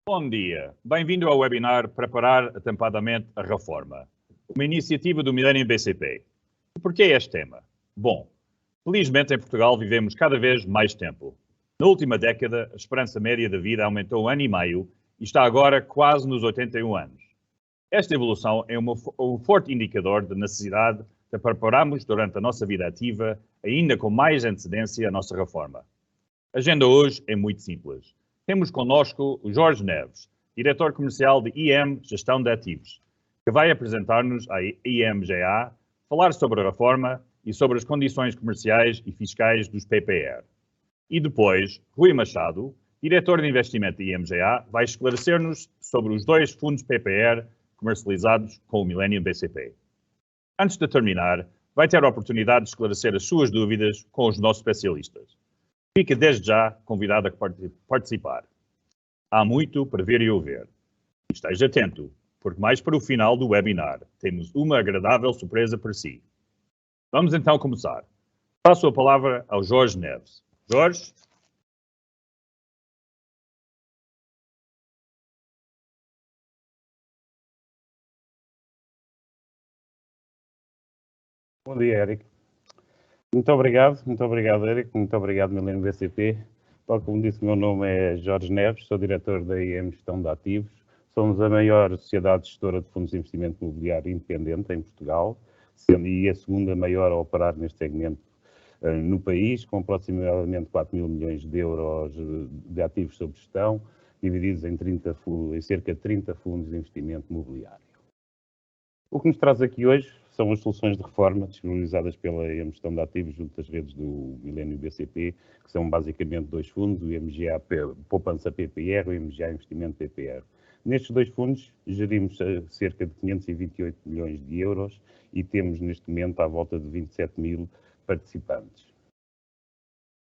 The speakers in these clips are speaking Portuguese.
Bom dia. Bem-vindo ao webinar Preparar Atempadamente a Reforma, uma iniciativa do Millennium BCP. E porquê este tema? Bom, felizmente em Portugal vivemos cada vez mais tempo. Na última década, a esperança média de vida aumentou 1,5 ano e está agora quase nos 81 anos. Esta evolução é um forte indicador da necessidade de prepararmos durante a nossa vida ativa, ainda com mais antecedência, a nossa reforma. A agenda hoje é muito simples. Temos connosco o Jorge Neves, diretor comercial de IM Gestão de Ativos, que vai apresentar-nos a IMGA, falar sobre a reforma e sobre as condições comerciais e fiscais dos PPR. E depois, Rui Machado, diretor de investimento de IMGA, vai esclarecer-nos sobre os 2 fundos PPR comercializados com o Millennium BCP. Antes de terminar, vai ter a oportunidade de esclarecer as suas dúvidas com os nossos especialistas. Fica desde já convidado a participar. Há muito para ver e ouvir. Esteja atento, porque mais para o final do webinar temos uma agradável surpresa para si. Vamos então começar. Passo a palavra ao Jorge Neves. Jorge? Bom dia, Eric. Muito obrigado, Eric, muito obrigado, Millennium BCP. Tal como disse, o meu nome é Jorge Neves, sou diretor da IM Gestão de Ativos. Somos a maior sociedade gestora de fundos de investimento imobiliário independente em Portugal, sendo a segunda maior a operar neste segmento no país, com aproximadamente 4 mil milhões de euros de ativos sob gestão, divididos em cerca de 30 fundos de investimento imobiliário. O que nos traz aqui hoje são as soluções de reforma disponibilizadas pela IM Gestão de Ativos junto às redes do Millennium BCP, que são basicamente 2 fundos, o IMGA Poupança PPR e o IMGA Investimento PPR. Nestes 2 fundos gerimos cerca de 528 milhões de euros e temos neste momento à volta de 27 mil participantes.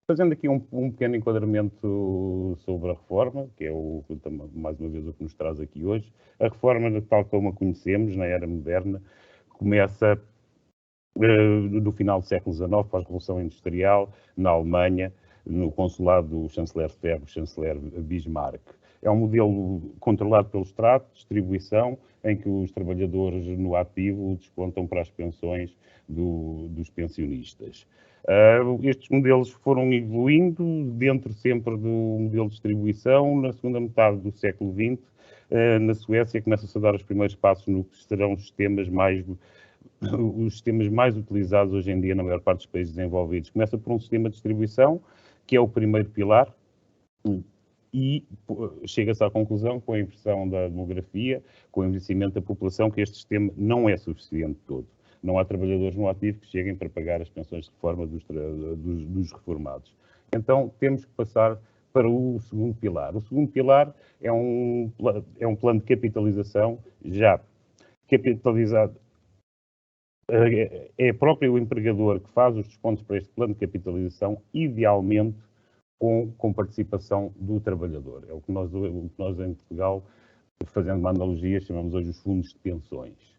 Fazendo aqui um pequeno enquadramento sobre a reforma, que é mais uma vez o que nos traz aqui hoje. A reforma, tal como a conhecemos na era moderna, começa no final do século XIX, pós-Revolução Industrial, na Alemanha, no consulado do chanceler Ferro, chanceler Bismarck. É um modelo controlado pelo Estado, distribuição, em que os trabalhadores no ativo descontam para as pensões dos pensionistas. Estes modelos foram evoluindo dentro sempre do modelo de distribuição. Na segunda metade do século XX, na Suécia, começam-se a dar os primeiros passos no que serão os sistemas mais utilizados hoje em dia na maior parte dos países desenvolvidos. Começa por um sistema de distribuição, que é o primeiro pilar, e chega-se à conclusão, com a inversão da demografia, com o envelhecimento da população, que este sistema não é suficiente todo. Não há trabalhadores no ativo que cheguem para pagar as pensões de reforma dos reformados. Então, temos que passar para o segundo pilar. O segundo pilar é um plano de capitalização já capitalizado. É próprio o empregador que faz os descontos para este plano de capitalização, idealmente com participação do trabalhador. É o que nós em Portugal, fazendo uma analogia, chamamos hoje os fundos de pensões.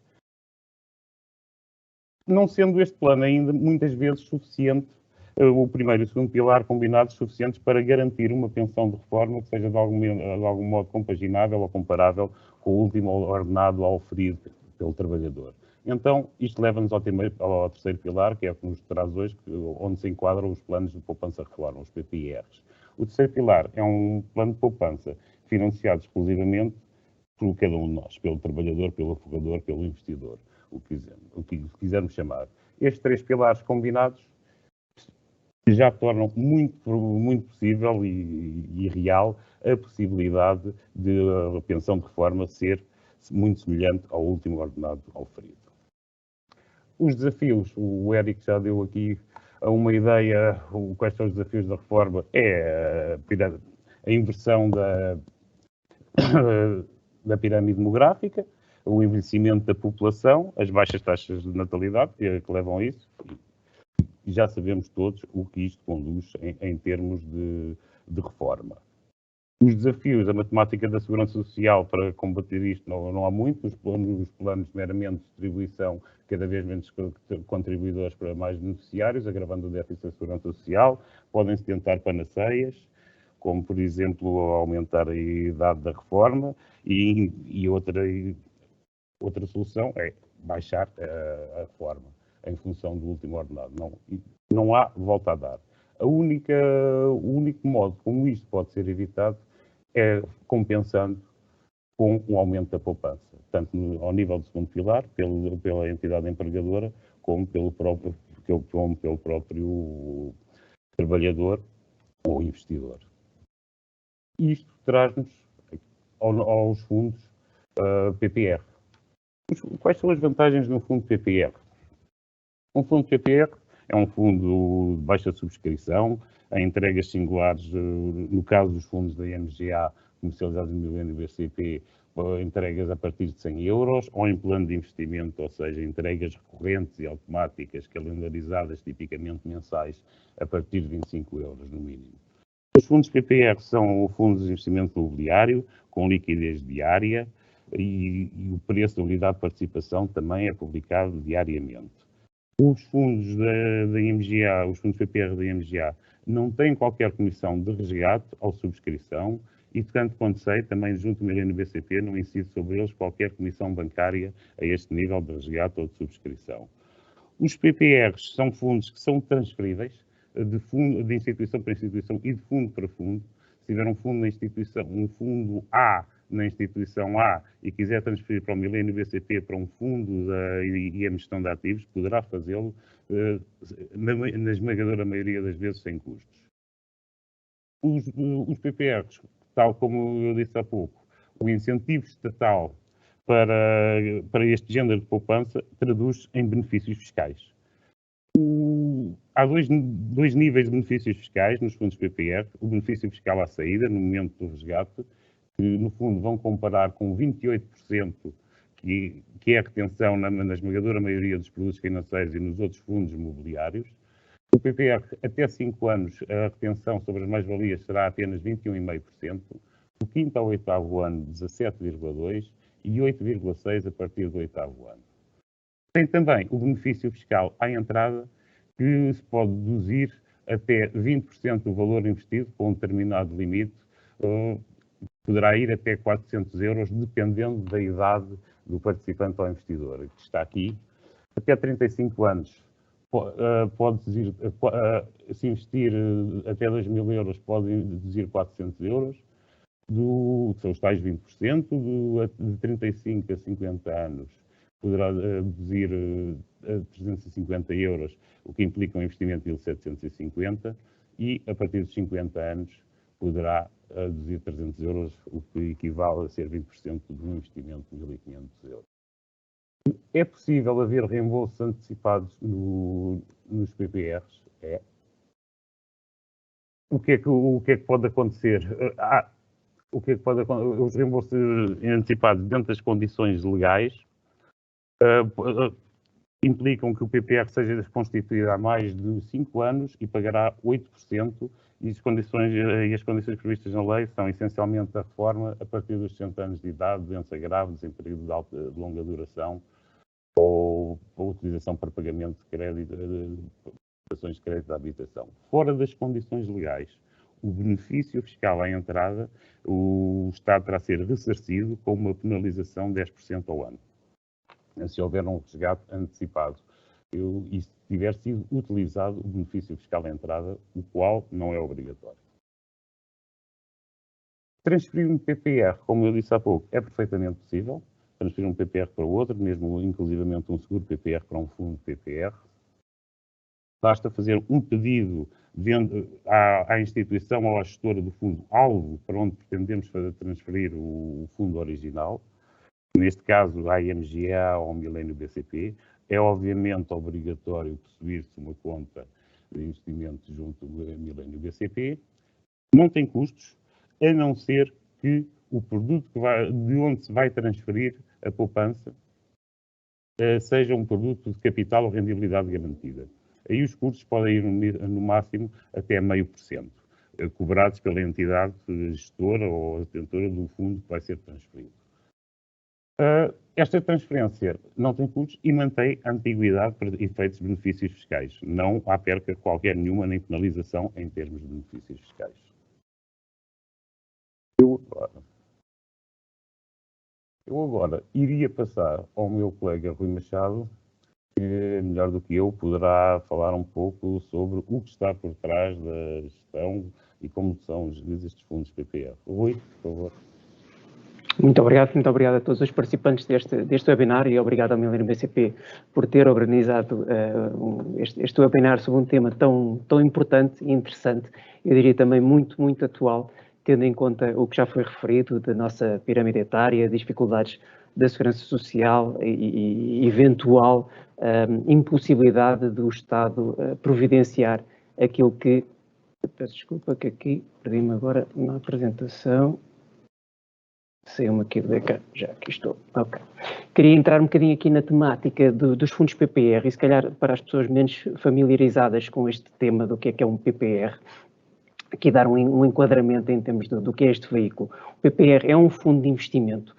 Não sendo este plano ainda muitas vezes suficiente, o primeiro e o segundo pilar combinados suficientes para garantir uma pensão de reforma que seja de algum modo compaginável ou comparável com o último ordenado a oferir pelo trabalhador. Então, isto leva-nos ao terceiro pilar, que é o que nos traz hoje, onde se enquadram os planos de poupança-reforma, os PPRs. O terceiro pilar é um plano de poupança financiado exclusivamente por cada um de nós, pelo trabalhador, pelo aforrador, pelo investidor, o que quisermos chamar. Estes 3 pilares combinados já tornam muito possível e real a possibilidade de a pensão de reforma ser muito semelhante ao último ordenado oferido. Os desafios, o Eric já deu aqui uma ideia, quais são os desafios da reforma, é a inversão da pirâmide demográfica, o envelhecimento da população, as baixas taxas de natalidade que levam a isso, e já sabemos todos o que isto conduz em termos de reforma. Os desafios, a matemática da segurança social para combater isto não há muito, os planos meramente de distribuição, cada vez menos contribuidores para mais beneficiários, agravando o déficit da segurança social, podem-se tentar panaceias. como, por exemplo, aumentar a idade da reforma e outra solução é baixar a reforma em função do último ordenado. Não há volta a dar. O único modo como isto pode ser evitado é compensando com o aumento da poupança, tanto ao nível do segundo pilar, pela entidade empregadora, como pelo próprio trabalhador ou investidor. Isto traz-nos aos fundos PPR. Quais são as vantagens de um fundo PPR? Um fundo PPR é um fundo de baixa subscrição, em entregas singulares, no caso dos fundos da MGA, comercializados no Milênio BCP, entregas a partir de 100 euros, ou em plano de investimento, ou seja, entregas recorrentes e automáticas, calendarizadas, tipicamente mensais, a partir de 25 euros no mínimo. Os fundos PPR são fundos de investimento imobiliário, com liquidez diária, e o preço da unidade de participação também é publicado diariamente. Os fundos da MGA, os fundos PPR da MGA, não têm qualquer comissão de resgate ou subscrição e, tanto quanto sei, também junto ao Milênio BCP não incide sobre eles qualquer comissão bancária a este nível de resgate ou de subscrição. Os PPRs são fundos que são transferíveis de instituição para instituição e de fundo para fundo. Se tiver um fundo na instituição, um fundo A na instituição A e quiser transferir para o Milênio BCP para um fundo da IM Gestão de Ativos, poderá fazê-lo na esmagadora maioria das vezes sem custos. Os PPRs, tal como eu disse há pouco, o incentivo estatal para este género de poupança traduz em benefícios fiscais. Há dois níveis de benefícios fiscais nos fundos PPR. O benefício fiscal à saída, no momento do resgate, que no fundo vão comparar com 28%, que é a retenção na esmagadora maioria dos produtos financeiros e nos outros fundos imobiliários. O PPR, até 5 anos, a retenção sobre as mais-valias será apenas 21,5%, do 5º ao 8º ano, 17,2% e 8,6% a partir do 8º ano. Tem também o benefício fiscal à entrada, que se pode deduzir até 20% do valor investido, com um determinado limite, poderá ir até 400 euros, dependendo da idade do participante ou investidor, que está aqui. Até 35 anos, se investir até 2.000 euros, pode deduzir 400 euros, são os tais 20%, de 35 a 50 anos, poderá deduzir 350 euros, o que implica um investimento de 1.750, e a partir dos 50 anos poderá deduzir 300 euros, o que equivale a ser 20% de um investimento de 1.500 euros. É possível haver reembolsos antecipados nos PPRs? É. O que é que pode acontecer? Os reembolsos antecipados dentro das condições legais implicam que o PPR seja constituído há mais de 5 anos e pagará 8%, e as condições previstas na lei são essencialmente a reforma a partir dos 60 anos de idade, doença grave, desemprego de longa duração ou a utilização para pagamento de crédito, prestações de crédito da habitação. Fora das condições legais, o benefício fiscal à entrada, o Estado terá a ser ressarcido com uma penalização de 10% ao ano, se houver um resgate antecipado e se tiver sido utilizado o benefício fiscal à entrada, o qual não é obrigatório. Transferir um PPR, como eu disse há pouco, é perfeitamente possível. Transferir um PPR para o outro, mesmo inclusivamente um seguro PPR para um fundo PPR. Basta fazer um pedido à instituição ou à gestora do fundo-alvo para onde pretendemos transferir o fundo original. Neste caso, à MGA ou ao Milênio BCP. É obviamente obrigatório possuir-se uma conta de investimento junto ao Milênio BCP. Não tem custos, a não ser que o produto de onde se vai transferir a poupança seja um produto de capital ou rendibilidade garantida. Aí os custos podem ir no máximo até 0,5%, cobrados pela entidade gestora ou detentora do fundo que vai ser transferido. Esta transferência não tem custos e mantém a antiguidade para efeitos de benefícios fiscais. Não há perca qualquer nenhuma nem penalização em termos de benefícios fiscais. Eu agora iria passar ao meu colega Rui Machado, que melhor do que eu poderá falar um pouco sobre o que está por trás da gestão e como são geridos estes fundos PPR. Rui, por favor. Muito obrigado a todos os participantes deste webinar e obrigado ao Millennium BCP por ter organizado este webinar sobre um tema tão importante e interessante, eu diria também muito atual, tendo em conta o que já foi referido da nossa pirâmide etária, dificuldades da segurança social e eventual impossibilidade do Estado providenciar aquilo que... Peço desculpa que aqui perdi-me agora na apresentação. Saiu-me aqui do ecrã, já aqui estou. Ok. Queria entrar um bocadinho aqui na temática dos fundos PPR e se calhar para as pessoas menos familiarizadas com este tema do que é um PPR, aqui dar um enquadramento em termos do que é este veículo. O PPR é um fundo de investimento,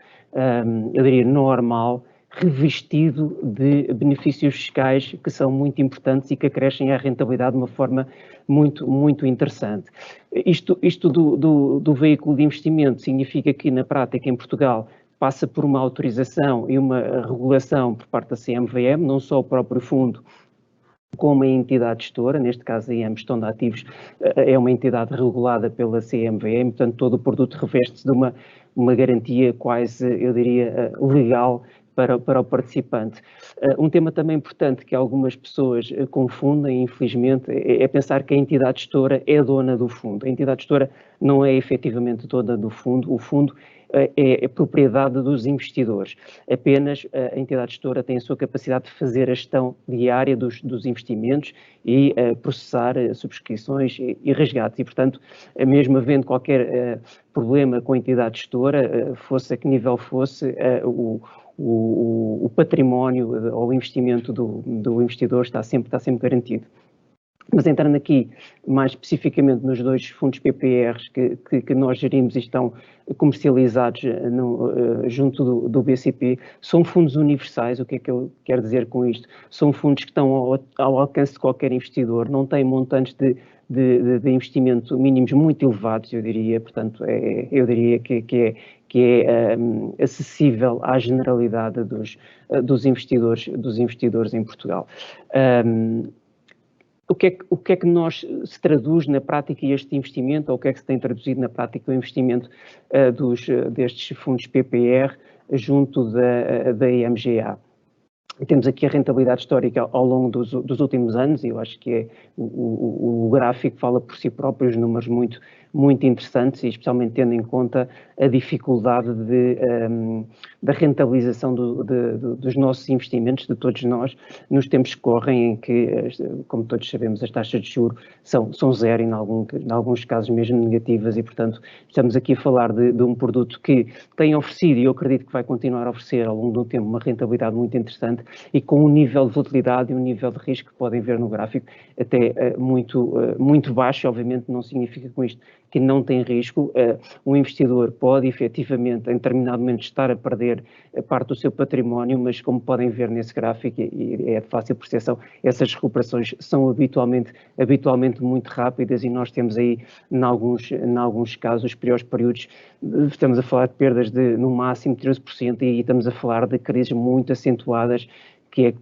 eu diria normal, revestido de benefícios fiscais que são muito importantes e que acrescem à rentabilidade de uma forma muito interessante. Isto do veículo de investimento significa que, na prática, em Portugal, passa por uma autorização e uma regulação por parte da CMVM, não só o próprio fundo, como a entidade gestora, neste caso a IAM Gestão de Ativos é uma entidade regulada pela CMVM, portanto todo o produto reveste-se de uma garantia quase, eu diria, legal para o participante. Um tema também importante que algumas pessoas confundem, infelizmente, é pensar que a entidade gestora é dona do fundo. A entidade gestora não é efetivamente dona do fundo, o fundo é propriedade dos investidores. Apenas a entidade gestora tem a sua capacidade de fazer a gestão diária dos investimentos e processar subscrições e resgates. E, portanto, mesmo havendo qualquer problema com a entidade gestora, fosse a que nível fosse, o património ou o investimento do investidor está sempre garantido. Mas entrando aqui mais especificamente nos dois fundos PPRs que nós gerimos e estão comercializados junto do BCP, são fundos universais. O que é que eu quero dizer com isto? São fundos que estão ao alcance de qualquer investidor, não têm montantes de investimento mínimos muito elevados, eu diria, portanto, eu diria que é acessível à generalidade dos investidores em Portugal. O que é que nós se traduz na prática este investimento, ou o que é que se tem traduzido na prática o investimento destes fundos PPR junto da IMGA? Temos aqui a rentabilidade histórica ao longo dos últimos anos, e eu acho que o gráfico fala por si próprio, os números muito interessantes, e especialmente tendo em conta a dificuldade da rentabilização dos nossos investimentos, de todos nós, nos tempos que correm, em que, como todos sabemos, as taxas de juros são zero, e em alguns casos mesmo negativas, e portanto estamos aqui a falar de um produto que tem oferecido, e eu acredito que vai continuar a oferecer ao longo do tempo, uma rentabilidade muito interessante, e com um nível de volatilidade e um nível de risco que podem ver no gráfico até muito baixo. Obviamente não significa com isto que não tem risco. Um investidor pode efetivamente em determinado momento estar a perder parte do seu património, mas como podem ver nesse gráfico, e é de fácil percepção, essas recuperações são habitualmente muito rápidas, e nós temos aí, em alguns casos, os piores períodos, estamos a falar de perdas de no máximo 13%, e estamos a falar de crises muito acentuadas, que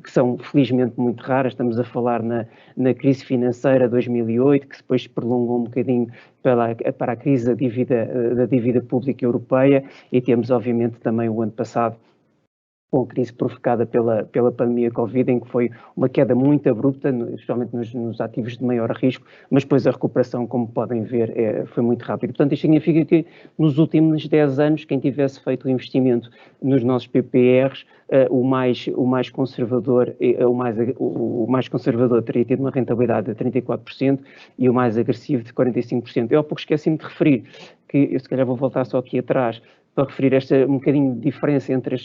são felizmente muito raras. Estamos a falar na crise financeira de 2008, que depois se prolongou um bocadinho para a crise da dívida pública europeia, e temos obviamente também o ano passado com a crise provocada pela pandemia Covid, em que foi uma queda muito abrupta, especialmente nos ativos de maior risco, mas depois a recuperação, como podem ver, foi muito rápida. Portanto, isto significa que nos últimos 10 anos, quem tivesse feito o investimento nos nossos PPRs, o mais conservador teria tido uma rentabilidade de 34% e o mais agressivo de 45%. Eu há pouco esqueci-me de referir, que eu se calhar vou voltar só aqui atrás, para referir um bocadinho de diferença entre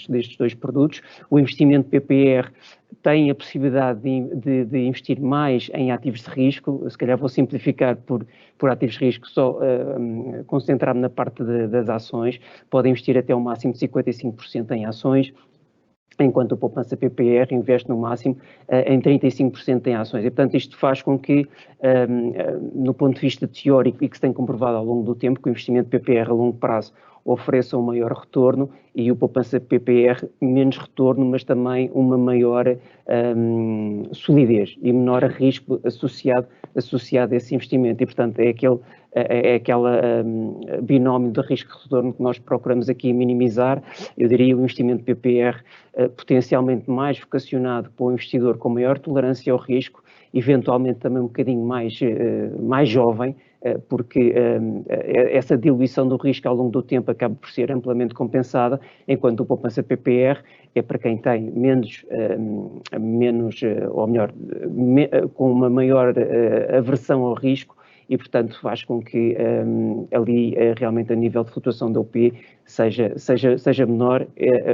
destes dois produtos. O investimento PPR tem a possibilidade de investir mais em ativos de risco. Se calhar vou simplificar por ativos de risco, só concentrar-me na parte das ações. Pode investir até um máximo de 55% em ações. enquanto a poupança PPR investe no máximo em 35% em ações. E, portanto, isto faz com que, no ponto de vista teórico, e que se tem comprovado ao longo do tempo, que o investimento PPR a longo prazo ofereça um maior retorno e o poupança PPR menos retorno, mas também uma maior solidez e menor risco associado a esse investimento. E, portanto, é aquela binómio de risco-retorno que nós procuramos aqui minimizar. Eu diria o investimento PPR potencialmente mais vocacionado para o investidor com maior tolerância ao risco, eventualmente também um bocadinho mais jovem, porque essa diluição do risco ao longo do tempo acaba por ser amplamente compensada, enquanto o poupança PPR é para quem tem com uma maior aversão ao risco, e, portanto, faz com que ali realmente a nível de flutuação da UP seja menor,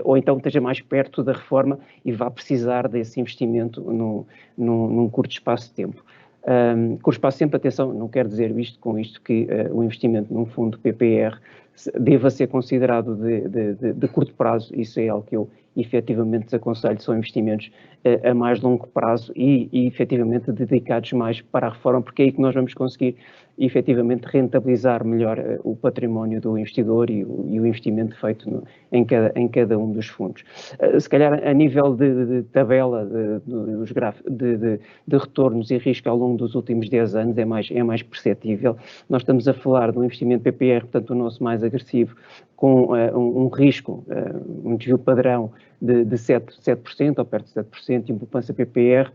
ou então esteja mais perto da reforma e vá precisar desse investimento num curto espaço de tempo. Curto espaço de tempo, atenção, não quero dizer com isto que o investimento num fundo PPR deva ser considerado de curto prazo. Isso é algo que eu efetivamente desaconselho, são investimentos a mais longo prazo e efetivamente dedicados mais para a reforma, porque é aí que nós vamos conseguir efetivamente rentabilizar melhor o património do investidor e o investimento feito em cada um dos fundos. Se calhar a nível de tabela de retornos e risco ao longo dos últimos 10 anos é mais perceptível. Nós estamos a falar de um investimento PPR, portanto o nosso mais agressivo, com um risco, um desvio padrão de 7% ou perto de 7%, e uma poupança PPR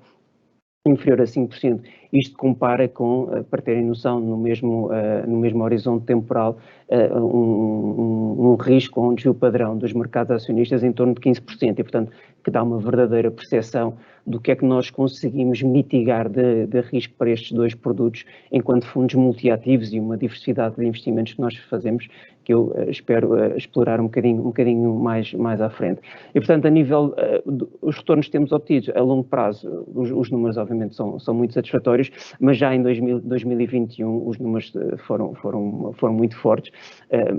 inferior a 5%. Isto compara com, para terem noção, no mesmo horizonte temporal, um risco ou um desvio padrão dos mercados acionistas em torno de 15%, e, portanto, que dá uma verdadeira percepção do que é que nós conseguimos mitigar de risco para estes dois produtos, enquanto fundos multiativos e uma diversidade de investimentos que nós fazemos, que eu espero explorar um bocadinho mais à frente. E, portanto, a nível os retornos que temos obtidos a longo prazo, os números obviamente são muito satisfatórios, mas já em 2021 os números foram muito fortes.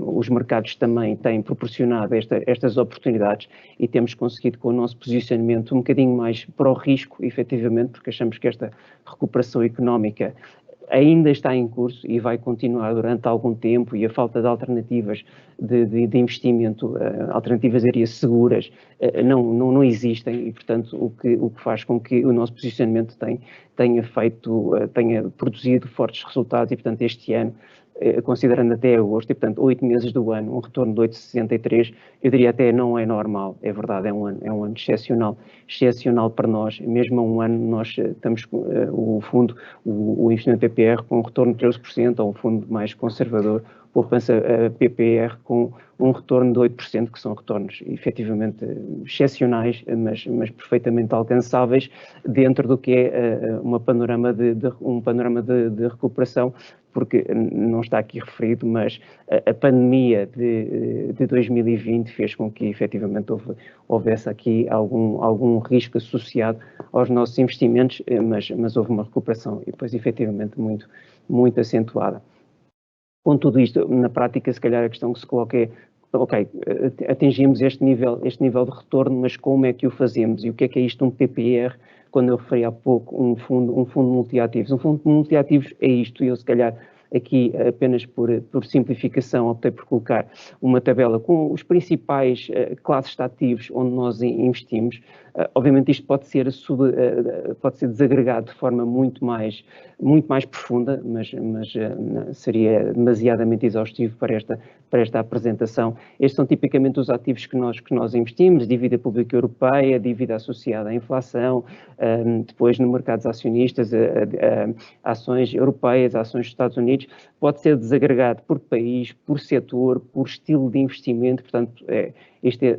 Os mercados também têm proporcionado estas oportunidades e temos conseguido, com o nosso posicionamento um bocadinho mais para o risco, efetivamente, porque achamos que esta recuperação económica ainda está em curso e vai continuar durante algum tempo, e a falta de alternativas de investimento, alternativas seguras, não existem, e, portanto, o que faz com que o nosso posicionamento tenha produzido fortes resultados, e, portanto, este ano, considerando até agosto, e, portanto, 8 meses do ano, um retorno de 8,63, eu diria até não é normal, é verdade, é um ano excepcional para nós. Mesmo a um ano nós estamos com o investimento PPR com um retorno de 13%, ou um fundo mais conservador, poupança PPR com um retorno de 8%, que são retornos efetivamente excepcionais, mas perfeitamente alcançáveis dentro do que é um panorama de recuperação, porque não está aqui referido, mas a pandemia de 2020 fez com que efetivamente houvesse aqui algum risco associado aos nossos investimentos, mas houve uma recuperação e depois efetivamente muito acentuada. Com tudo isto, na prática, se calhar a questão que se coloca é: ok, atingimos este nível de retorno, mas como é que o fazemos? E o que é isto, um PPR, quando eu referi há pouco um fundo multiativos? Um fundo multiativos é isto, e eu se calhar aqui apenas por simplificação optei por colocar uma tabela com os principais classes de ativos onde nós investimos. Obviamente isto pode ser desagregado de forma muito mais profunda, mas seria demasiadamente exaustivo para esta apresentação. Estes são tipicamente os ativos que nós investimos: dívida pública europeia, dívida associada à inflação, depois no mercados acionistas, ações europeias, ações dos Estados Unidos. Pode ser desagregado por país, por setor, por estilo de investimento, portanto,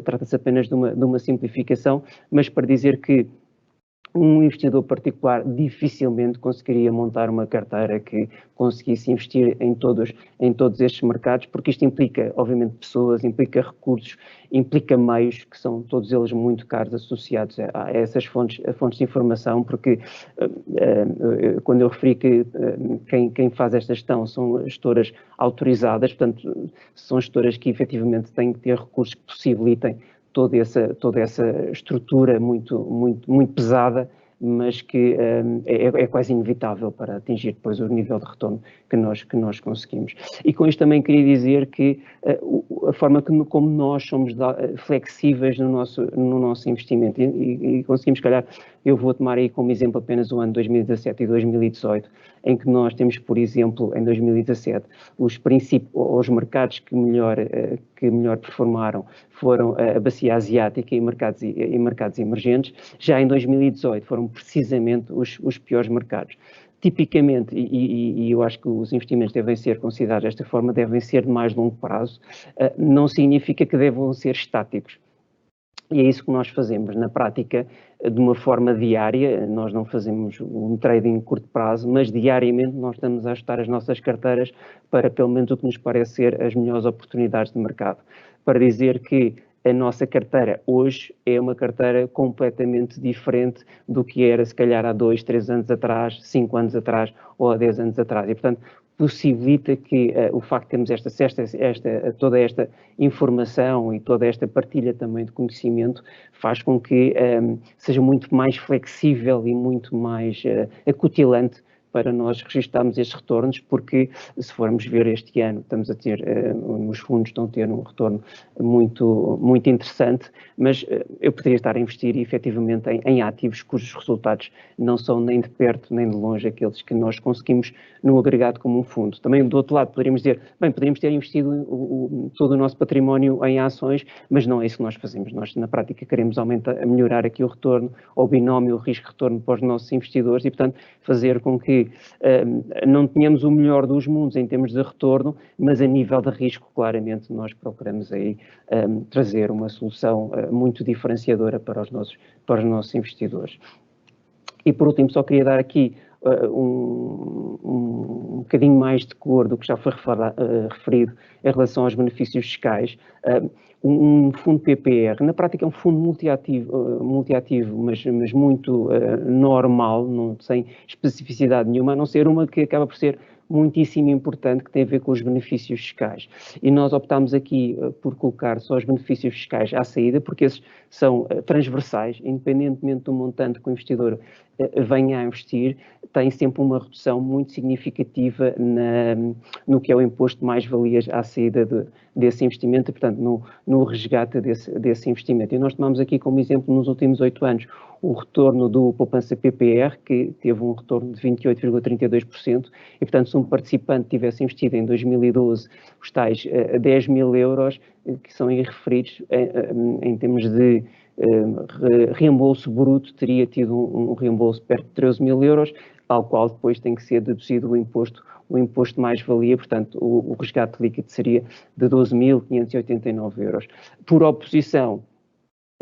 trata-se apenas de uma simplificação, mas para dizer que um investidor particular dificilmente conseguiria montar uma carteira que conseguisse investir em todos estes mercados, porque isto implica, obviamente, pessoas, implica recursos, implica meios, que são todos eles muito caros, associados a essas fontes de informação, porque quando eu referi que quem faz esta gestão são gestoras autorizadas, portanto, são gestoras que efetivamente têm que ter recursos que possibilitem toda essa estrutura muito pesada, mas que é quase inevitável para atingir depois o nível de retorno que nós conseguimos. E com isto também queria dizer que a forma como nós somos flexíveis no nosso investimento e conseguimos, se calhar, eu vou tomar aí como exemplo apenas o ano 2017 e 2018, em que nós temos, por exemplo, em 2017, os mercados que melhor performaram foram a bacia asiática e mercados emergentes. Já em 2018 foram precisamente os piores mercados. Tipicamente, e eu acho que os investimentos devem ser considerados desta forma, devem ser de mais longo prazo, não significa que devam ser estáticos. E é isso que nós fazemos na prática, de uma forma diária. Nós não fazemos um trading curto prazo, mas diariamente nós estamos a ajustar as nossas carteiras para, pelo menos, o que nos parece ser as melhores oportunidades de mercado. Para dizer que a nossa carteira hoje é uma carteira completamente diferente do que era, se calhar, há 2, 3 anos atrás, 5 anos atrás ou há 10 anos atrás. E, portanto, possibilita que o facto de termos toda esta informação e toda esta partilha também de conhecimento faz com que seja muito mais flexível e muito mais acutilante para nós registarmos estes retornos, porque se formos ver este ano, estamos a ter, os fundos estão a ter um retorno muito interessante, mas eu poderia estar a investir efetivamente em ativos cujos resultados não são nem de perto nem de longe aqueles que nós conseguimos no agregado como um fundo. Também do outro lado poderíamos dizer, bem, poderíamos ter investido todo o nosso património em ações, mas não é isso que nós fazemos. Nós na prática queremos melhorar aqui o retorno, o binómio, o risco-retorno para os nossos investidores e, portanto, fazer com que não tenhamos o melhor dos mundos em termos de retorno, mas a nível de risco, claramente, nós procuramos aí trazer uma solução muito diferenciadora para os nossos investidores. E por último, só queria dar aqui um bocadinho mais de cor do que já foi referido em relação aos benefícios fiscais. Um fundo PPR, na prática é um fundo multiativo, mas muito normal, sem especificidade nenhuma, a não ser uma que acaba por ser muitíssimo importante, que tem a ver com os benefícios fiscais. E nós optámos aqui por colocar só os benefícios fiscais à saída, porque esses são transversais, independentemente do montante que o investidor venha a investir, tem sempre uma redução muito significativa no que é o imposto de mais-valias à saída desse investimento, e, portanto, no resgate desse investimento. E nós tomamos aqui como exemplo, nos últimos 8 anos, o retorno do poupança PPR, que teve um retorno de 28,32%, e, portanto, se um participante tivesse investido em 2012 os tais 10 mil euros, que são aí referidos em termos de reembolso bruto, teria tido um reembolso perto de 13 mil euros, ao qual depois tem que ser deduzido o imposto de mais-valia, portanto, o resgate líquido seria de 12.589 euros. Por oposição,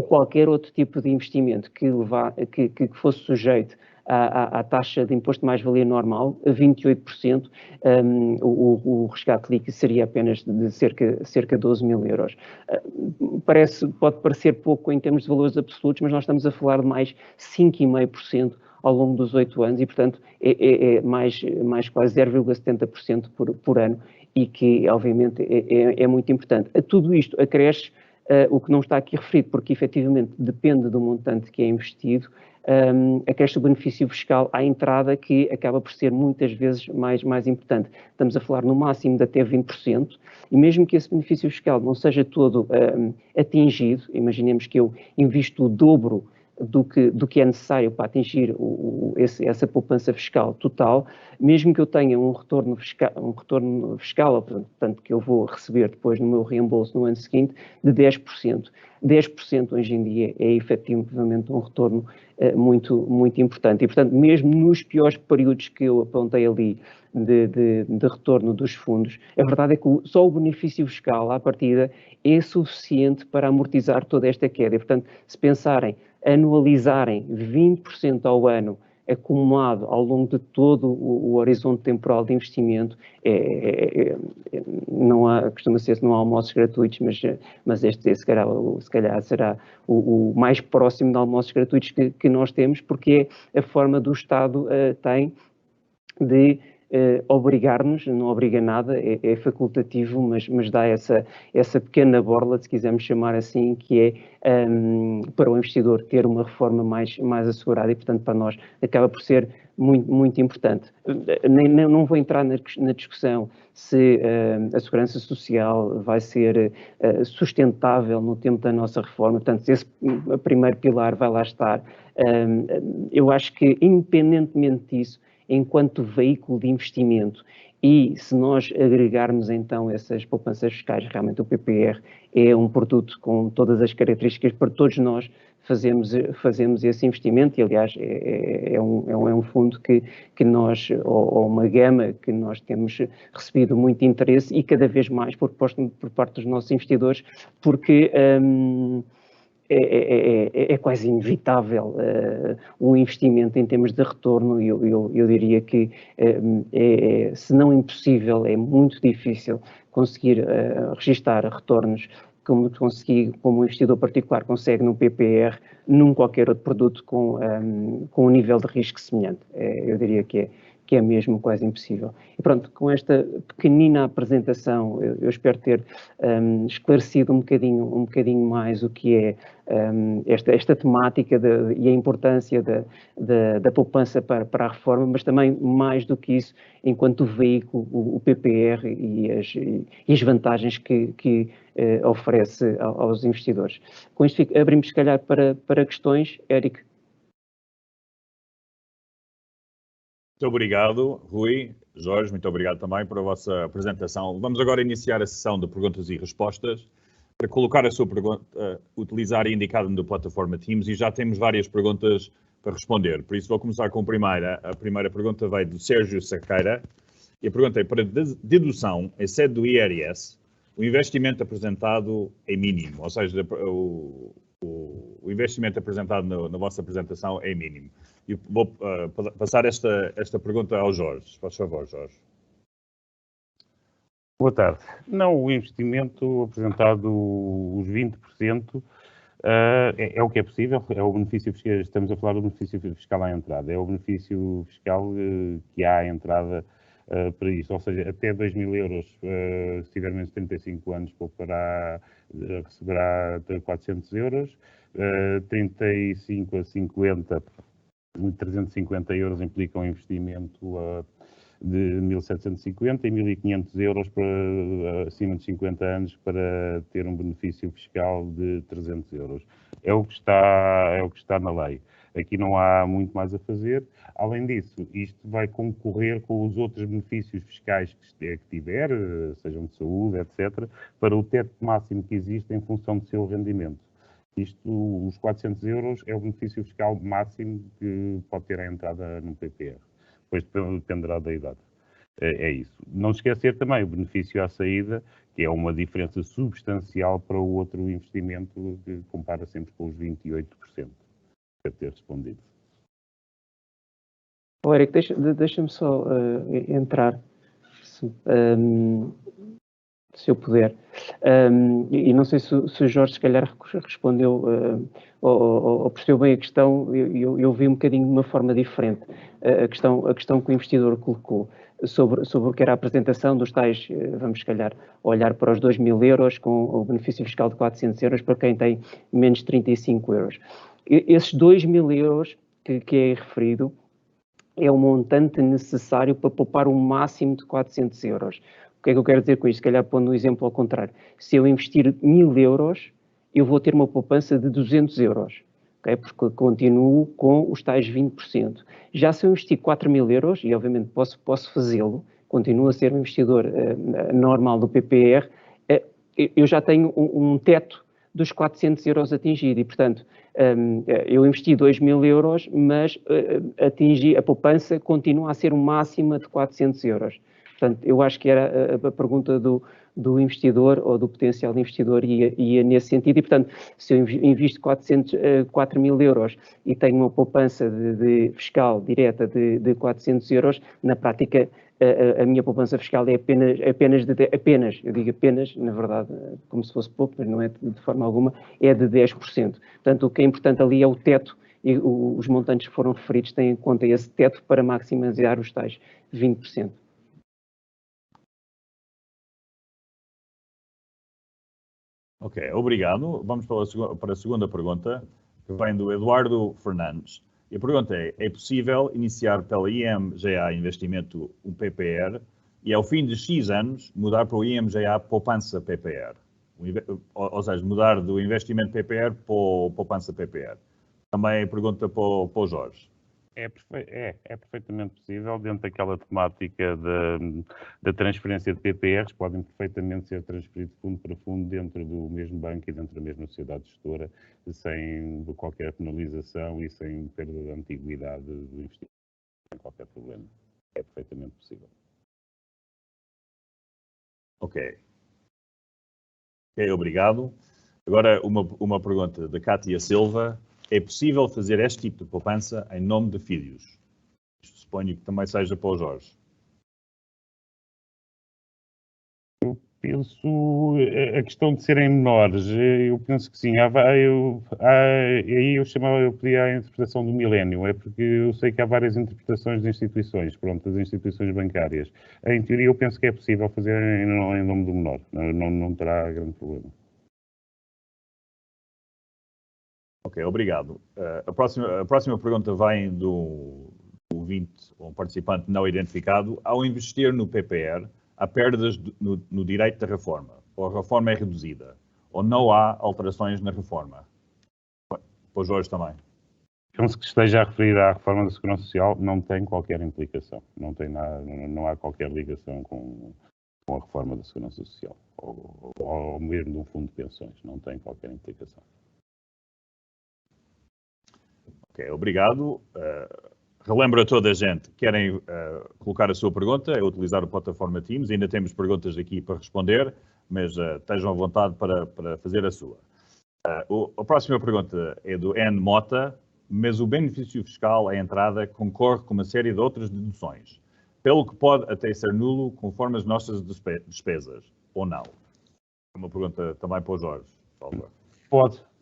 qualquer outro tipo de investimento que fosse sujeito à taxa de imposto de mais-valia normal, a 28%, o resgate líquido seria apenas de cerca de 12 mil euros. Pode parecer pouco em termos de valores absolutos, mas nós estamos a falar de mais 5,5% ao longo dos 8 anos e, portanto, é mais quase 0,70% por ano e que, obviamente, é muito importante. A tudo isto acresce o que não está aqui referido, porque efetivamente depende do montante que é investido, acresce o benefício fiscal à entrada, que acaba por ser muitas vezes mais importante. Estamos a falar no máximo de até 20%, e mesmo que esse benefício fiscal não seja todo atingido, imaginemos que eu invisto o dobro do que é necessário para atingir essa poupança fiscal total, mesmo que eu tenha um retorno fiscal, portanto, que eu vou receber depois no meu reembolso no ano seguinte, de 10%. 10% hoje em dia é efetivamente um retorno muito importante. E, portanto, mesmo nos piores períodos que eu apontei ali de retorno dos fundos, a verdade é que só o benefício fiscal, à partida, é suficiente para amortizar toda esta queda. E, portanto, se pensarem, anualizarem 20% ao ano acumulado ao longo de todo o horizonte temporal de investimento, costuma ser não há almoços gratuitos, mas este se calhar será o mais próximo de almoços gratuitos que nós temos, porque é a forma do Estado tem de obrigar-nos, não obriga nada, é facultativo, mas dá essa pequena borla, se quisermos chamar assim, que é para o investidor ter uma reforma mais assegurada e, portanto, para nós acaba por ser muito, muito importante. Não vou entrar na discussão se a segurança social vai ser sustentável no tempo da nossa reforma, portanto, se esse primeiro pilar vai lá estar. Eu acho que, independentemente disso, enquanto veículo de investimento, e se nós agregarmos então essas poupanças fiscais, realmente o PPR é um produto com todas as características para todos nós fazemos esse investimento e, aliás, é um fundo que nós, ou uma gama que nós temos recebido muito interesse e cada vez mais por parte dos nossos investidores, porque é quase inevitável um investimento em termos de retorno. Eu diria que, se não impossível, é muito difícil conseguir registar retornos como um investidor particular consegue no PPR, num qualquer outro produto com um nível de risco semelhante. Eu diria que é mesmo quase impossível. E pronto, com esta pequenina apresentação, eu espero ter esclarecido um bocadinho mais o que é esta temática e a importância da poupança para a reforma, mas também, mais do que isso, enquanto veículo, o PPR e as vantagens que oferece aos investidores. Com isto, abrimos, se calhar, para questões. Érico. Muito obrigado, Rui. Jorge, muito obrigado também por a vossa apresentação. Vamos agora iniciar a sessão de perguntas e respostas. Para colocar a sua pergunta, utilizar a indicada na plataforma Teams, e já temos várias perguntas para responder. Por isso vou começar com a primeira. A primeira pergunta vai do Sérgio Saqueira. E a pergunta é: para dedução em sede do IRS, o investimento apresentado é mínimo, ou seja, o investimento apresentado na vossa apresentação é mínimo. E vou passar esta pergunta ao Jorge. Faz favor, Jorge. Boa tarde. Não, o investimento apresentado, os 20%, é o que é possível, é o benefício fiscal, estamos a falar do benefício fiscal à entrada, é o benefício fiscal que há à entrada para isso, ou seja, até 2.000 euros, se tiver menos de 35 anos, receberá 400 euros, 35 a 50, 350 euros implica um investimento de 1.750 e 1.500 euros para acima de 50 anos para ter um benefício fiscal de 300 euros. É o que está na lei. Aqui não há muito mais a fazer. Além disso, isto vai concorrer com os outros benefícios fiscais que tiver, sejam de saúde, etc., para o teto máximo que existe em função do seu rendimento. Isto, os 400 euros, é o benefício fiscal máximo que pode ter a entrada no PPR. Depois dependerá da idade. É isso. Não esquecer também o benefício à saída, que é uma diferença substancial para o outro investimento, que compara sempre com os 28%. Deve ter respondido. Érico, deixa-me só entrar, se eu puder. E não sei se o Jorge, se calhar, respondeu ou percebeu bem a questão. Eu vi um bocadinho de uma forma diferente a questão que o investidor colocou sobre o que era a apresentação dos tais, vamos, se calhar, olhar para os 2.000 euros com o benefício fiscal de 400 euros para quem tem menos de 35 euros. Esses 2.000 euros que é referido é o montante necessário para poupar um máximo de 400 euros. O que é que eu quero dizer com isto? Se calhar pondo um exemplo ao contrário. Se eu investir 1.000 euros, eu vou ter uma poupança de 200 euros, okay? Porque continuo com os tais 20%. Já se eu investir 4.000 euros, e obviamente posso fazê-lo, continuo a ser um investidor normal do PPR, eu já tenho um teto dos 400 euros atingido e, portanto, eu investi 2.000 euros, mas a poupança continua a ser máxima de 400 euros. Portanto, eu acho que era a pergunta do investidor ou do potencial investidor ia nesse sentido. E, portanto, se eu invisto 4.000 euros e tenho uma poupança fiscal direta de 400 euros, na prática, a minha poupança fiscal é apenas, eu digo apenas, na verdade, como se fosse pouco, mas não é de forma alguma, é de 10%. Portanto, o que é importante ali é o teto, e os montantes que foram referidos têm em conta esse teto para maximizar os tais 20%. Ok, obrigado. Vamos para a segunda pergunta, que vem do Eduardo Fernandes. E a pergunta é possível iniciar pela IMGA Investimento um PPR e, ao fim de X anos, mudar para o IMGA Poupança PPR? Ou seja, mudar do investimento PPR para o Poupança PPR. Também pergunta para o Jorge. É perfeitamente possível, dentro daquela temática da transferência de PPRs, podem perfeitamente ser transferidos fundo para fundo dentro do mesmo banco e dentro da mesma sociedade gestora, sem qualquer penalização e sem perda de antiguidade do investimento, sem qualquer problema. É perfeitamente possível. Ok, obrigado. Agora uma pergunta da Cátia Silva. É possível fazer este tipo de poupança em nome de filhos? Isto suponho que também seja para o Jorge. Penso, a questão de serem menores, eu penso que sim. Aí eu pedia a interpretação do milénio, é porque eu sei que há várias interpretações de instituições, pronto, das instituições bancárias. Em teoria, eu penso que é possível fazer em nome do menor, não terá grande problema. Ok, obrigado. A próxima pergunta vem do ouvinte, ou um participante não identificado. Ao investir no PPR, há perdas no direito da reforma, ou a reforma é reduzida, ou não há alterações na reforma? Para o Jorge também. Penso que esteja a referir à reforma da Segurança Social, não tem qualquer implicação, não há qualquer ligação com a reforma da Segurança Social, ou mesmo do fundo de pensões, não tem qualquer implicação. Ok, obrigado. Relembro a toda a gente que querem colocar a sua pergunta, é utilizar a plataforma Teams. Ainda temos perguntas aqui para responder, mas estejam à vontade para fazer a sua. A próxima pergunta é do N. Mota, mas o benefício fiscal à entrada concorre com uma série de outras deduções, pelo que pode até ser nulo conforme as nossas despesas, ou não? É uma pergunta também para o Jorge, por favor.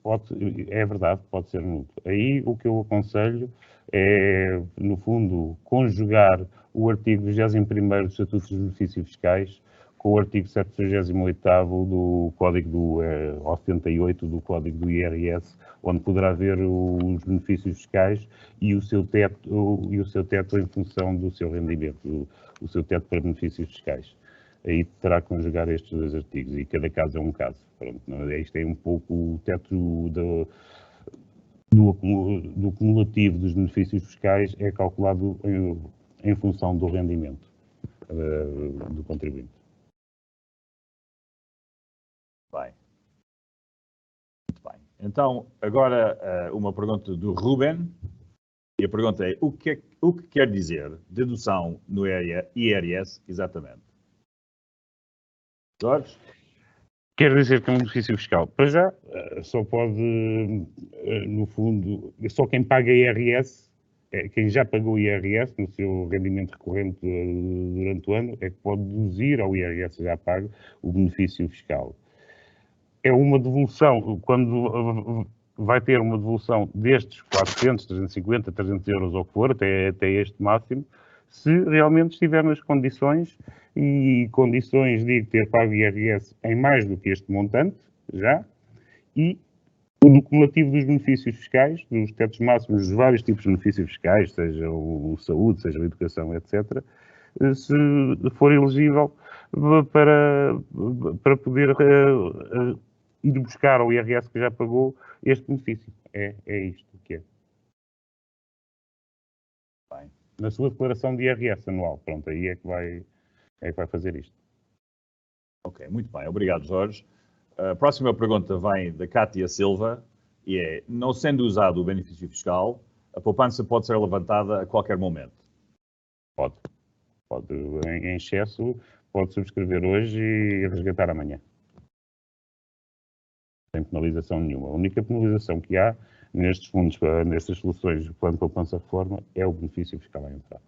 Pode, é verdade, pode ser nulo. Aí o que eu aconselho é, no fundo, conjugar o artigo 21º dos Estatutos dos Benefícios Fiscais com o artigo 738º do Código 78 do Código do IRS, onde poderá ver os benefícios fiscais e o seu teto em função do seu rendimento, o seu teto para benefícios fiscais. Aí terá que conjugar estes dois artigos e cada caso é um caso. Pronto, isto é um pouco o teto do cumulativo dos benefícios fiscais é calculado em função do rendimento do contribuinte. Bem. Muito bem. Então, agora uma pergunta do Ruben. E a pergunta é, o que quer dizer dedução no IRS exatamente? Jorge? Quer dizer que é um benefício fiscal. Para já, só pode, no fundo, só quem paga IRS, quem já pagou IRS no seu rendimento recorrente durante o ano, é que pode deduzir ao IRS já pago o benefício fiscal. É uma devolução, quando vai ter uma devolução destes 400, 350, 300 euros ou o que for, até este máximo, se realmente estiver nas condições, e condições de ter pago IRS em mais do que este montante, já, e no cumulativo dos benefícios fiscais, dos tetos máximos dos vários tipos de benefícios fiscais, seja o saúde, seja a educação, etc., se for elegível para poder ir buscar ao IRS que já pagou este benefício. É isto que é. Bem. Na sua declaração de IRS anual, pronto, aí é que vai fazer isto. Ok, muito bem. Obrigado, Jorge. A próxima pergunta vem da Cátia Silva e é, não sendo usado o benefício fiscal, a poupança pode ser levantada a qualquer momento? Pode. Em excesso, pode subscrever hoje e resgatar amanhã. Sem penalização nenhuma. A única penalização que há nestes fundos, nestas soluções do Plano de Poupança Reforma, é o benefício fiscal à entrada.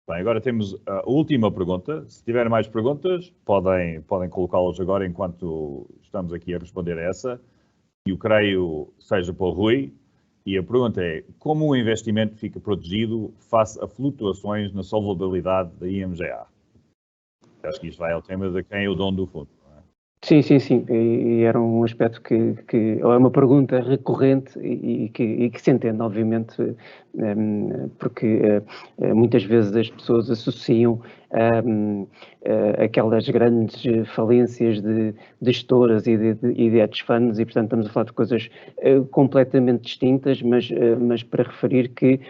Bem, agora temos a última pergunta. Se tiverem mais perguntas, podem colocá-las agora enquanto estamos aqui a responder a essa. E eu creio seja para o Rui. E a pergunta é, como o investimento fica protegido face a flutuações na solvabilidade da IMGA? Acho que isto vai ao tema de quem é o dono do fundo. Não é? Sim, sim, sim, e era um aspecto ou é uma pergunta recorrente e que se entende, obviamente, porque muitas vezes as pessoas associam aquelas grandes falências de gestoras e de hedge funds e, portanto, estamos a falar de coisas completamente distintas, mas para referir que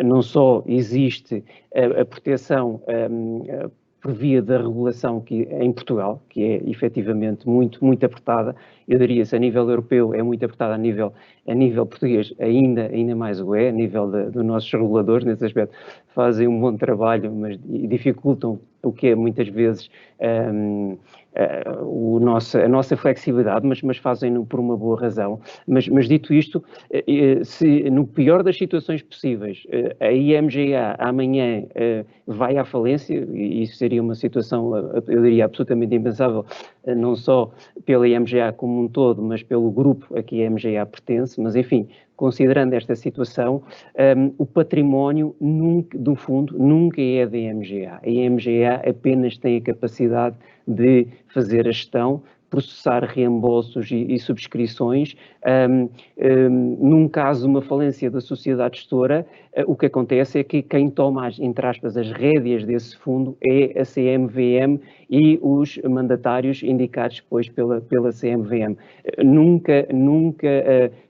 não só existe a proteção por via da regulação em Portugal, que é efetivamente muito, muito apertada. Eu diria, se a nível europeu é muito apertada, a nível português ainda mais o é, a nível dos nossos reguladores, nesse aspecto, fazem um bom trabalho, mas dificultam o que é muitas vezes a nossa flexibilidade, mas fazem-no por uma boa razão. Mas dito isto, se no pior das situações possíveis a IMGA amanhã vai à falência, e isso seria uma situação, eu diria, absolutamente impensável, não só pela IMGA como um todo, mas pelo grupo a que a IMGA pertence, mas enfim, considerando esta situação, o património do fundo nunca é da IMGA. A IMGA apenas tem a capacidade de fazer a gestão, processar reembolsos e subscrições. Num caso de uma falência da sociedade gestora, o que acontece é que quem toma, entre aspas, as rédeas desse fundo é a CMVM e os mandatários indicados depois pela CMVM. Nunca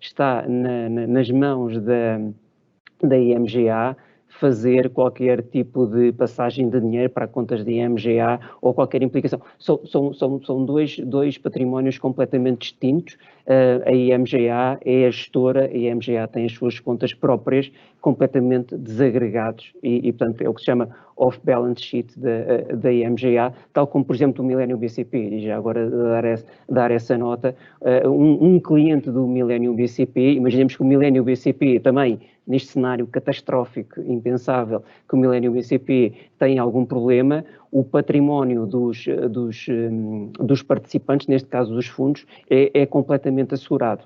está nas mãos da IMGA fazer qualquer tipo de passagem de dinheiro para contas de IMGA ou qualquer implicação. São dois patrimónios completamente distintos. A IMGA é a gestora, a IMGA tem as suas contas próprias completamente desagregados e portanto, é o que se chama off-balance sheet da IMGA, tal como, por exemplo, o Millennium BCP, e já agora dar essa nota, um cliente do Millennium BCP, imaginemos que o Millennium BCP também, neste cenário catastrófico, impensável, que o Millennium BCP tem algum problema, o património dos participantes, neste caso dos fundos, é completamente assegurado.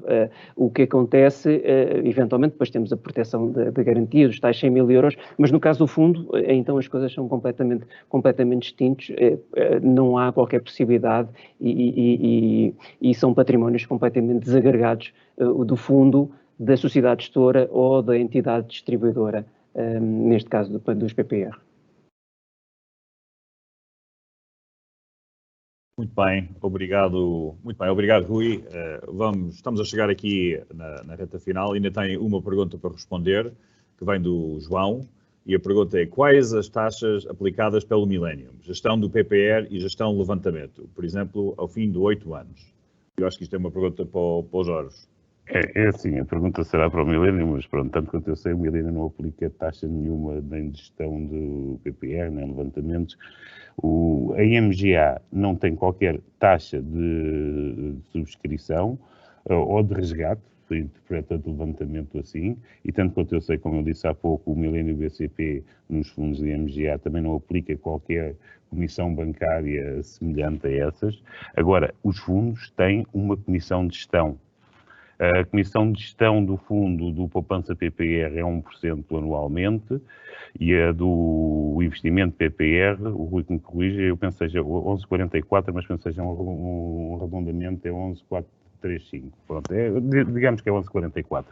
O que acontece, eventualmente, depois temos a proteção de garantia dos tais 100 mil euros, mas no caso do fundo, então as coisas são completamente distintos, não há qualquer possibilidade e são patrimónios completamente desagregados do fundo, da sociedade gestora ou da entidade distribuidora, neste caso dos PPR. Muito bem, obrigado, Rui. Estamos a chegar aqui na reta final, ainda tem uma pergunta para responder, que vem do João, e a pergunta é: quais as taxas aplicadas pelo Millennium? Gestão do PPR e gestão do levantamento, por exemplo, ao fim de 8 anos. Eu acho que isto é uma pergunta para o Jorge. É assim, a pergunta será para o Millennium, mas pronto, tanto quanto eu sei, o Millennium não aplica taxa nenhuma nem de gestão do PPR, nem levantamentos. A IMGA não tem qualquer taxa de subscrição ou de resgate, se interpreta de levantamento assim, e tanto quanto eu sei, como eu disse há pouco, o Millennium BCP nos fundos de IMGA também não aplica qualquer comissão bancária semelhante a essas. Agora, os fundos têm uma comissão de gestão. A comissão de gestão do fundo do poupança PPR é 1% anualmente e a do investimento PPR, o Rui que me corrija, eu penso que seja 11,44, mas penso que seja um arredondamento, é 11,435. Pronto, digamos que é 11,44,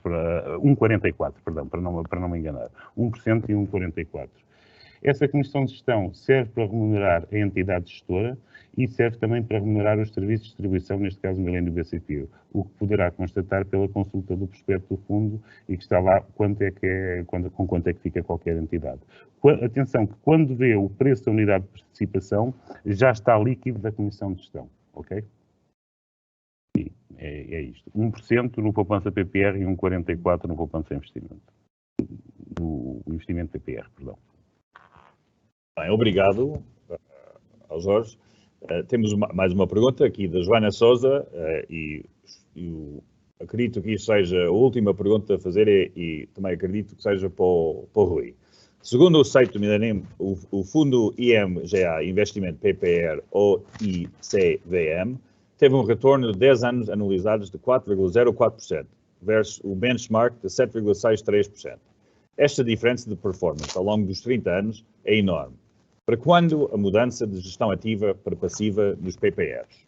1,44, perdão, para não me enganar. 1% e 1,44. Essa comissão de gestão serve para remunerar a entidade gestora e serve também para remunerar os serviços de distribuição, neste caso o Millennium BCP, o que poderá constatar pela consulta do prospecto do fundo e que está lá com quanto é que fica qualquer entidade. Atenção que quando vê o preço da unidade de participação, já está líquido da comissão de gestão, ok? E é isto. 1% no poupança PPR e 1,44% no poupança investimento. No investimento PPR, perdão. Bem, obrigado ao Jorge. Temos mais uma pergunta aqui da Joana Sousa e acredito que isso seja a última pergunta a fazer e também acredito que seja para o Rui. Segundo o site do Millennium, o fundo IMGA Investimento PPR ou ICVM teve um retorno de 10 anos anualizados de 4,04% versus o benchmark de 7,63%. Esta diferença de performance ao longo dos 30 anos é enorme. Para quando a mudança de gestão ativa para passiva dos PPRs?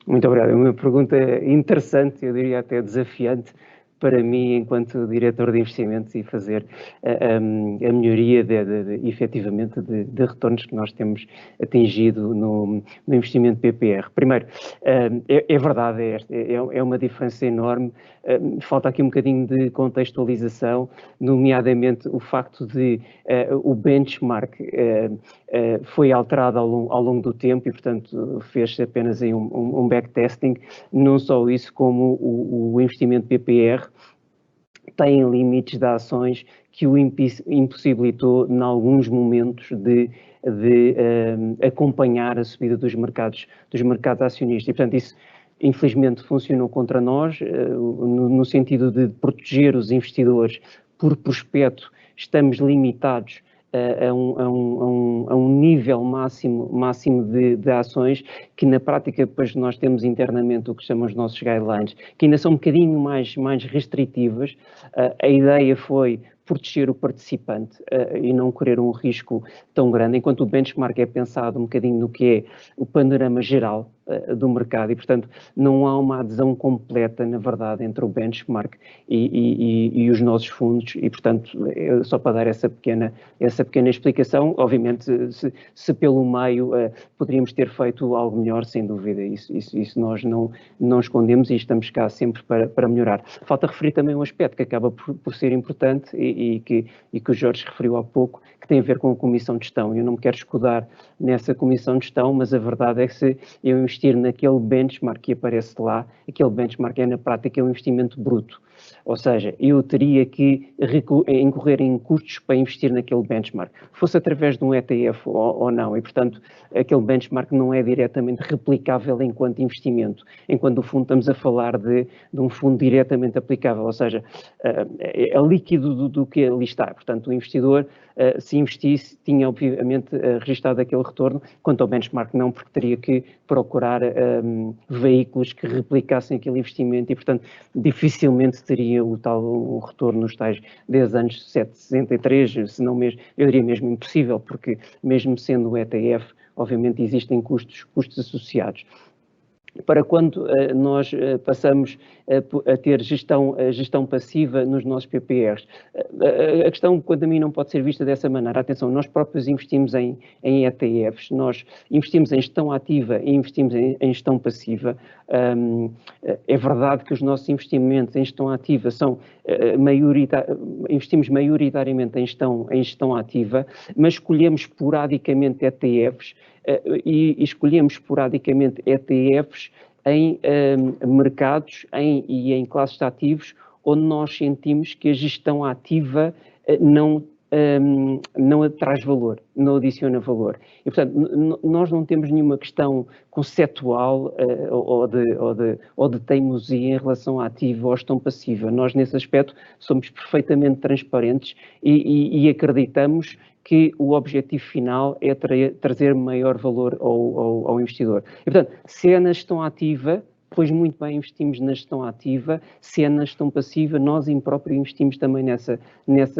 Muito obrigado. É uma pergunta interessante, eu diria até desafiante, para mim, enquanto diretor de investimentos, e fazer a melhoria efetivamente de retornos que nós temos atingido no investimento PPR. Primeiro, é verdade, é uma diferença enorme. Falta aqui um bocadinho de contextualização, nomeadamente o facto de o benchmark foi alterado ao longo do tempo e, portanto, fez apenas aí um backtesting. Não só isso, como o investimento PPR tem limites de ações que o impossibilitou, em alguns momentos, de acompanhar a subida dos mercados acionistas. E, portanto, isso, infelizmente, funcionou contra nós, no sentido de proteger os investidores por prospecto. Estamos limitados a um nível máximo de ações que, na prática, depois nós temos internamente o que chamam os nossos guidelines, que ainda são um bocadinho mais restritivas. A ideia foi proteger o participante e não correr um risco tão grande, enquanto o benchmark é pensado um bocadinho no que é o panorama geral do mercado e, portanto, não há uma adesão completa, na verdade, entre o benchmark e os nossos fundos e, portanto, só para dar essa pequena explicação, obviamente, se pelo meio poderíamos ter feito algo melhor, sem dúvida, isso nós não escondemos e estamos cá sempre para melhorar. Falta referir também um aspecto que acaba por ser importante e que o Jorge referiu há pouco, que tem a ver com a comissão de gestão. Eu não me quero escudar nessa comissão de gestão, mas a verdade é que se eu investir naquele benchmark que aparece lá, aquele benchmark é na prática um investimento bruto. Ou seja, eu teria que incorrer em custos para investir naquele benchmark, fosse através de um ETF ou não, e portanto aquele benchmark não é diretamente replicável enquanto investimento, enquanto no fundo estamos a falar de um fundo diretamente aplicável, ou seja, é líquido do que ali está. Portanto, o investidor, se investisse, tinha obviamente registado aquele retorno, quanto ao benchmark não, porque teria que procurar veículos que replicassem aquele investimento e, portanto, dificilmente teria o retorno nos tais 10 anos, 7,63, se não mesmo, eu diria mesmo impossível, porque mesmo sendo o ETF, obviamente existem custos associados. Para quando nós passamos a ter gestão passiva nos nossos PPRs. A questão, quanto a mim, não pode ser vista dessa maneira. Atenção, nós próprios investimos em ETFs, nós investimos em gestão ativa e investimos em gestão passiva. É verdade que os nossos investimentos em gestão ativa investimos maioritariamente em gestão ativa, mas escolhemos esporadicamente ETFs e escolhemos esporadicamente ETFs em mercados e em classes de ativos onde nós sentimos que a gestão ativa não traz valor, não adiciona valor. E, portanto, nós não temos nenhuma questão conceptual ou de teimosia em relação à ativa ou gestão passiva. Nós, nesse aspecto, somos perfeitamente transparentes e acreditamos que o objetivo final é trazer maior valor ao investidor. E, portanto, se é na gestão ativa, pois muito bem, investimos na gestão ativa. Se é na gestão passiva, nós em próprio investimos também nessa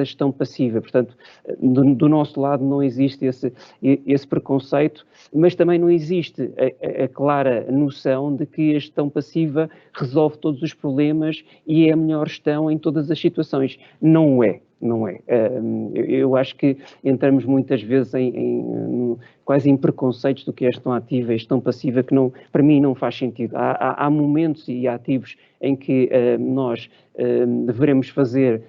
gestão passiva. Portanto, do nosso lado não existe esse preconceito, mas também não existe a clara noção de que a gestão passiva resolve todos os problemas e é a melhor gestão em todas as situações. Não é. Não é. Eu acho que entramos muitas vezes quase em preconceitos do que é gestão ativa e gestão passiva, que para mim não faz sentido. Há momentos e ativos em que nós deveremos fazer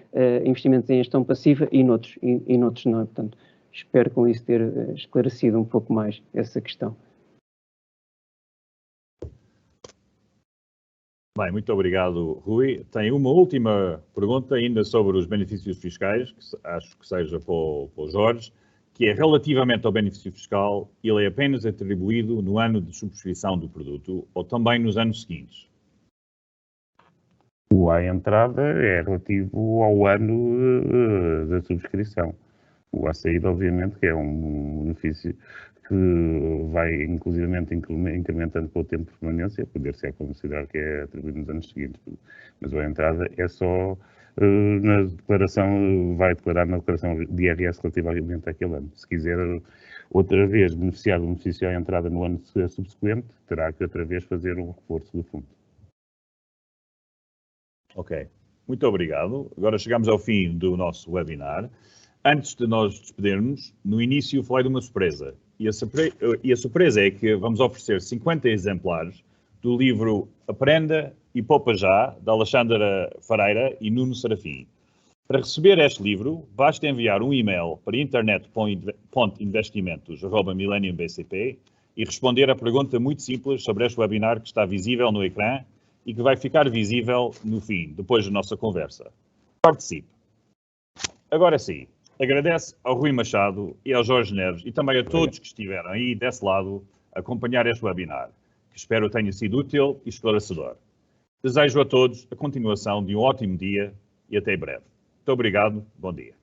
investimentos em gestão passiva e noutros não. Portanto, espero com isso ter esclarecido um pouco mais essa questão. Bem, muito obrigado, Rui. Tenho uma última pergunta ainda sobre os benefícios fiscais, que acho que seja para o Jorge, que é relativamente ao benefício fiscal, ele é apenas atribuído no ano de subscrição do produto ou também nos anos seguintes? O à entrada é relativo ao ano da subscrição. O à saída, obviamente, que é um benefício que vai inclusivamente incrementando com o tempo de permanência, poder-se considerar que é atribuído nos anos seguintes. Mas a entrada é só na declaração, vai declarar na declaração de IRS relativamente àquele ano. Se quiser outra vez beneficiar do benefício à entrada no ano subsequente, terá que outra vez fazer um reforço do fundo. Ok, muito obrigado. Agora chegamos ao fim do nosso webinar. Antes de nós despedirmos, no início falei de uma surpresa. E a surpresa é que vamos oferecer 50 exemplares do livro Aprenda e Poupa Já, da Alexandra Fareira e Nuno Serafim. Para receber este livro, basta enviar um e-mail para internet.investimentos@millenniumbcp e responder a pergunta muito simples sobre este webinar que está visível no ecrã e que vai ficar visível no fim, depois da nossa conversa. Participe. Agora sim, agradeço ao Rui Machado e ao Jorge Neves e também a todos que estiveram aí desse lado a acompanhar este webinar, que espero tenha sido útil e esclarecedor. Desejo a todos a continuação de um ótimo dia e até breve. Muito obrigado, bom dia.